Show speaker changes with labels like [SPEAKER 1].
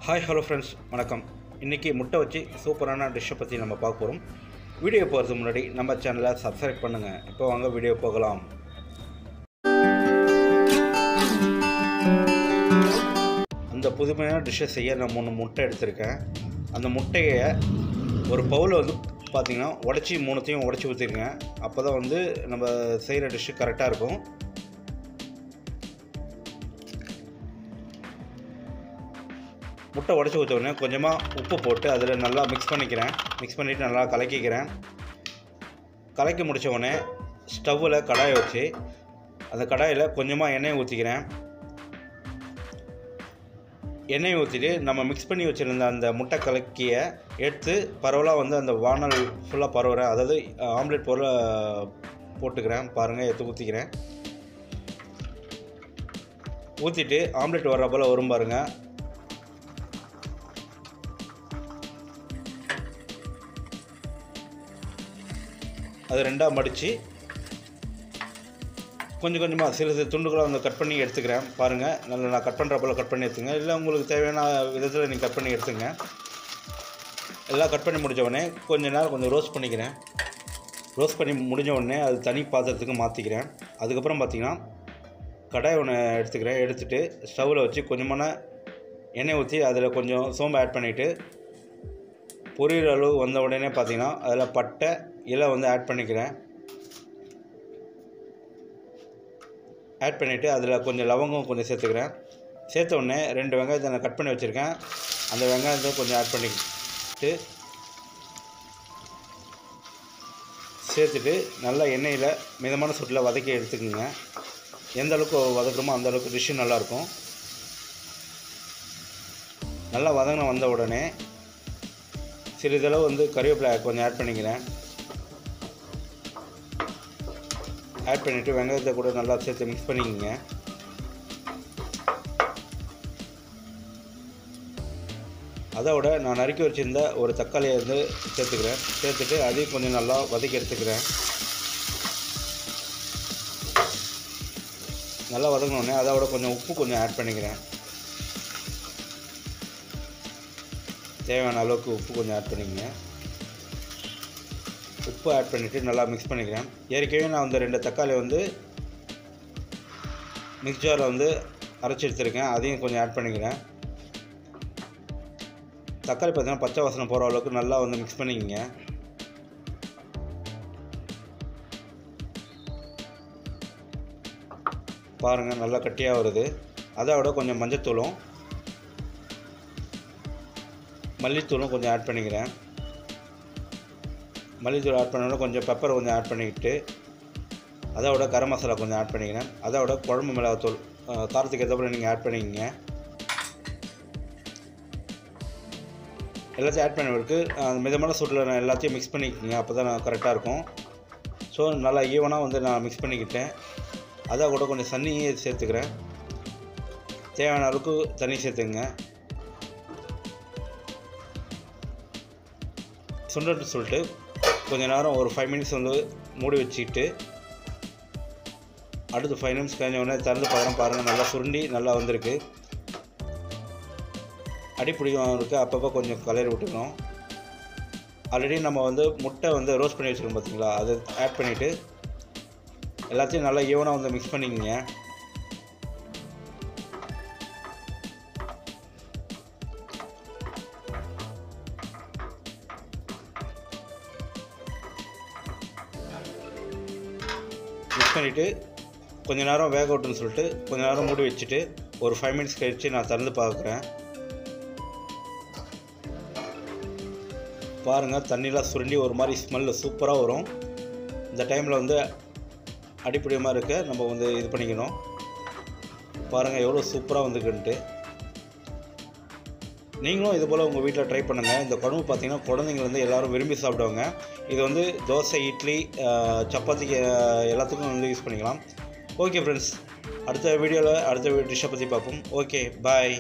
[SPEAKER 1] Hi hello friends, வணக்கம். இன்றைக்கி முட்டை வச்சு சூப்பரான டிஷ்ஷை பற்றி நம்ம பார்க்க போகிறோம். வீடியோ போகிறதுக்கு முன்னாடி நம்ம சேனலை சப்ஸ்கிரைப் பண்ணுங்கள். இப்போ வாங்க வீடியோ போகலாம். அந்த புதுமையான டிஷ்ஷை செய்ய நான் 3 முட்டை எடுத்திருக்கேன். அந்த முட்டையை ஒரு பவுலில் வந்து பார்த்திங்கன்னா உடச்சி 3த்தையும் உடச்சி ஊற்றிருக்கேன். அப்போ தான் வந்து நம்ம செய்கிற டிஷ்ஷு கரெக்டாக இருக்கும். முட்டை உடச்சி ஊற்றவுடனே கொஞ்சமாக உப்பு போட்டு அதில் நல்லா மிக்ஸ் பண்ணிவிட்டு நல்லா கலக்கிக்கிறேன். கலக்கி முடித்த உடனே ஸ்டவ்வில் கடாயை வச்சு அந்த கடாயில் கொஞ்சமாக எண்ணெய் ஊற்றிக்கிறேன். எண்ணெய் ஊற்றிட்டு நம்ம மிக்ஸ் பண்ணி வச்சுருந்த அந்த முட்டை கலக்கியை எடுத்து பரவலாக வந்து அந்த வானல் ஃபுல்லாக பரவுறேன். அதாவது ஆம்லேட் பொருளை போட்டுக்கிறேன். பாருங்கள், எடுத்து ஊற்றிக்கிறேன். ஊற்றிட்டு ஆம்லேட் வர்ற போல் வரும் பாருங்கள். அது ரெண்டாக மடித்து கொஞ்சம் கொஞ்சமாக சிறு துண்டுகளாக வந்து கட் பண்ணி எடுத்துக்கிறேன். பாருங்கள், நல்லா நான் கட் பண்ணுற போல் கட் பண்ணி எடுத்துங்க. இல்லை உங்களுக்கு தேவையான விதத்தில் நீங்கள் கட் பண்ணி எடுத்துங்க. எல்லாம் கட் பண்ணி முடித்த உடனே கொஞ்சம் நேரம் கொஞ்சம் ரோஸ்ட் பண்ணிக்கிறேன். ரோஸ்ட் பண்ணி முடிஞ்ச உடனே அது தனி பாத்திரத்துக்கு மாற்றிக்கிறேன். அதுக்கப்புறம் பார்த்திங்கன்னா கடாய் ஒன்று எடுத்துக்கிறேன். எடுத்துகிட்டு ஸ்டவ்வில் வச்சு கொஞ்சமான எண்ணெய் ஊற்றி அதில் கொஞ்சம் சோம்பு ஆட் பண்ணிவிட்டு பொரியிற அளவு வந்த உடனே பார்த்திங்கன்னா அதில் பட்டை இலை வந்து ஆட் பண்ணிக்கிறேன். ஆட் பண்ணிவிட்டு அதில் கொஞ்சம் லவங்கம் கொஞ்சம் சேர்த்துக்கிறேன். சேர்த்த உடனே 2 வெங்காயத்தை நான் கட் பண்ணி வச்சுருக்கேன். அந்த வெங்காயத்தை கொஞ்சம் ஆட் பண்ணிட்டு சேர்த்துட்டு நல்லா எண்ணெயில் மிதமான சூட்டில் வதக்கி எடுத்துக்கோங்க. எந்த அளவுக்கு வதக்குறோமோ அந்த அளவுக்கு டிஷ்ஷு நல்லாயிருக்கும். நல்லா வதங்கின வந்த உடனே சிறிதளவு வந்து கறிவேப்பிலை கொஞ்சம் ஆட் பண்ணிக்கிறேன். ஆட் பண்ணிவிட்டு வெங்காயத்தை கூட நல்லா சேர்த்து மிக்ஸ் பண்ணிக்கோங்க. அதோட நான் நறுக்கி வச்சுருந்த ஒரு தக்காளியை வந்து சேர்த்துக்கிறேன். சேர்த்துட்டு அதையும் கொஞ்சம் நல்லா வதக்கி எடுத்துக்கிறேன். நல்லா வதங்கினோடனே அதோட கொஞ்சம் உப்பு கொஞ்சம் ஆட் பண்ணிக்கிறேன். தேவையான அளவுக்கு உப்பு கொஞ்சம் ஆட் பண்ணிக்கங்க. உப்பு ஆட் பண்ணிவிட்டு நல்லா மிக்ஸ் பண்ணிக்கிறேன். ஏற்கனவே நான் வந்து 2 தக்காளி வந்து மிக்ஸ் ஜாரில் வந்து அரைச்சி எடுத்துருக்கேன். அதையும் கொஞ்சம் ஆட் பண்ணிக்கிறேன். தக்காளி பார்த்தீங்கன்னா பச்சை வாசனை போகிற அளவுக்கு நல்லா வந்து மிக்ஸ் பண்ணிக்கங்க. பாருங்கள், நல்லா கட்டியாக வருது. அதோட கொஞ்சம் மஞ்சத்தூளும் மல்லித்தூளும் கொஞ்சம் ஆட் பண்ணிக்கிறேன். மல்லித்தூள் ஆட் பண்ணோட கொஞ்சம் பெப்பர் கொஞ்சம் ஆட் பண்ணிக்கிட்டு அதோட கரம் மசாலா கொஞ்சம் ஆட் பண்ணிக்கிறேன். அதோட குழம்பு மிளகாத்தூள் காரத்துக்கு ஏற்றப்போ நீங்கள் ஆட் பண்ணிக்கங்க. எல்லாத்தையும் ஆட் பண்ணிவிட்டு மிதமான சூட்டில் நான் எல்லாத்தையும் மிக்ஸ் பண்ணிக்கோங்க. அப்போ தான் நான் கரெக்டாக இருக்கும். ஸோ நல்லா ஈவனாக வந்து நான் மிக்ஸ் பண்ணிக்கிட்டேன். அதை கூட கொஞ்சம் தண்ணியை சேர்த்துக்கிறேன். தேவையான அளவுக்கு தண்ணி சேர்த்துங்க. சுண்டட்டு சொல்லிட்டு கொஞ்சம் நேரம் ஒரு 5 மினிட்ஸ் வந்து மூடி வச்சுக்கிட்டு அடுத்து 5 நிமிஷம் கழிஞ்ச உடனே திறந்து பாருங்கள். நல்லா சுருண்டி நல்லா வந்திருக்கு. அடிப்பிடிக்கும் இருக்குது. அப்பப்போ கொஞ்சம் கலரி விட்டுக்கணும். ஆல்ரெடி நம்ம வந்து முட்டை வந்து ரோஸ்ட் பண்ணி வச்சுருக்கோம் பார்த்தீங்களா, அதை ஆட் பண்ணிவிட்டு எல்லாத்தையும் நல்லா ஈவனாக வந்து மிக்ஸ் பண்ணிக்கோங்க. மிக்ஸ் பண்ணிவிட்டு கொஞ்சம் நேரம் வேக விட்டுன்னு சொல்லிட்டு கொஞ்சம் நேரம் மூடி வச்சுட்டு ஒரு 5 மினிட்ஸ் கழித்து நான் திறந்து பார்க்குறேன். பாருங்கள், தண்ணிலாம் சுருண்டி ஒரு மாதிரி ஸ்மெல்லு சூப்பராக வரும். இந்த டைமில் வந்து அடிப்படியமாக இருக்க நம்ம வந்து இது பண்ணிக்கணும். பாருங்கள் எவ்வளோ சூப்பராக வந்துக்குன்ட்டு. நீங்களும் இது போல் உங்கள் வீட்டில் ட்ரை பண்ணுங்கள். இந்த குழம்பு பார்த்திங்கன்னா குழந்தைங்க வந்து எல்லோரும் விரும்பி சாப்பிடுவாங்க. இது வந்து தோசை, இட்லி, சப்பாத்திக்கு எல்லாத்துக்கும் வந்து யூஸ் பண்ணிக்கலாம். ஓகே ஃப்ரெண்ட்ஸ், அடுத்த வீடியோவில் அடுத்த டிஷ்ஷை பற்றி பார்ப்போம். ஓகே, பாய்.